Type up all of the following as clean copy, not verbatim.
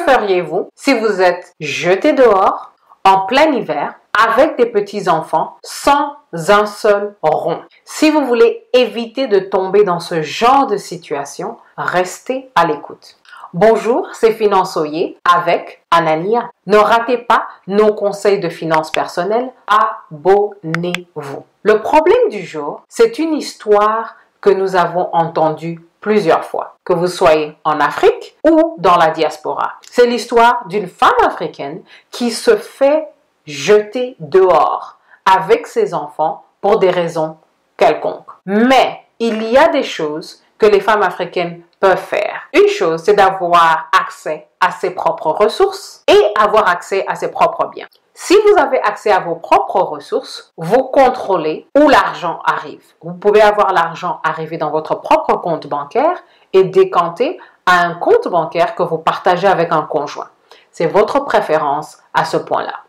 feriez-vous si vous êtes jeté dehors en plein hiver avec des petits-enfants sans un seul rond? Si vous voulez éviter de tomber dans ce genre de situation, restez à l'écoute. Bonjour, c'est Finançoyer avec Anania. Ne ratez pas nos conseils de finances personnelles, abonnez-vous. Le problème du jour, c'est une histoire que nous avons entendue plusieurs fois, que vous soyez en Afrique ou dans la diaspora. C'est l'histoire d'une femme africaine qui se fait jeter dehors avec ses enfants pour des raisons quelconques. Mais il y a des choses que les femmes africaines peuvent faire. Une chose, c'est d'avoir accès à ses propres ressources et avoir accès à ses propres biens. Si vous avez accès à vos propres ressources, vous contrôlez où l'argent arrive. Vous pouvez avoir l'argent arriver dans votre propre compte bancaire et décanter à un compte bancaire que vous partagez avec un conjoint. C'est votre préférence à ce point-là.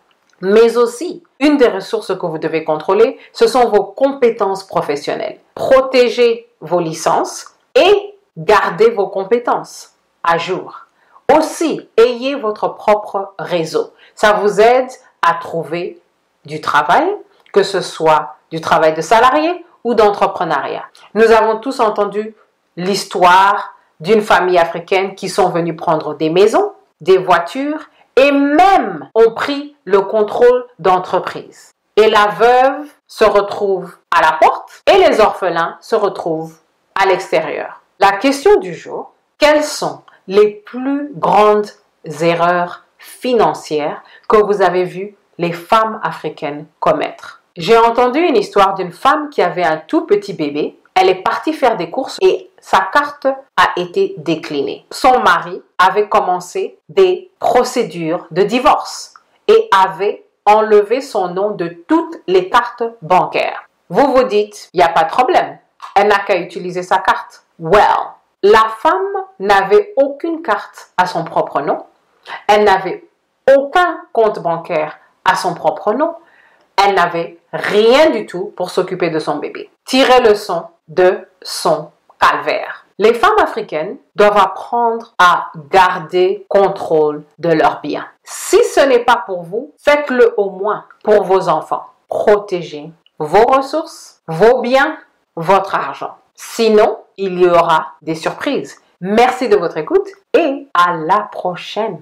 Mais aussi, une des ressources que vous devez contrôler, ce sont vos compétences professionnelles. Protégez vos licences et gardez vos compétences à jour. Aussi, ayez votre propre réseau. Ça vous aide à trouver du travail, que ce soit du travail de salarié ou d'entrepreneuriat. Nous avons tous entendu l'histoire d'une famille africaine qui sont venus prendre des maisons, des voitures et même ont pris le contrôle d'entreprises. Et la veuve se retrouve à la porte et les orphelins se retrouvent à l'extérieur. La question du jour, quelles sont les plus grandes erreurs financières que vous avez vu les femmes africaines commettre? J'ai entendu une histoire d'une femme qui avait un tout petit bébé. Elle est partie faire des courses et sa carte a été déclinée. Son mari avait commencé des procédures de divorce et avait enlevé son nom de toutes les cartes bancaires. Vous vous dites, il n'y a pas de problème. Elle n'a qu'à utiliser sa carte. Well, la femme n'avait aucune carte à son propre nom. Elle n'avait aucun compte bancaire à son propre nom. Elle n'avait rien du tout pour s'occuper de son bébé. Tirez leçon de son calvaire. Les femmes africaines doivent apprendre à garder contrôle de leurs biens. Si ce n'est pas pour vous, faites-le au moins pour vos enfants. Protégez vos ressources, vos biens, votre argent. Sinon, il y aura des surprises. Merci de votre écoute et à la prochaine.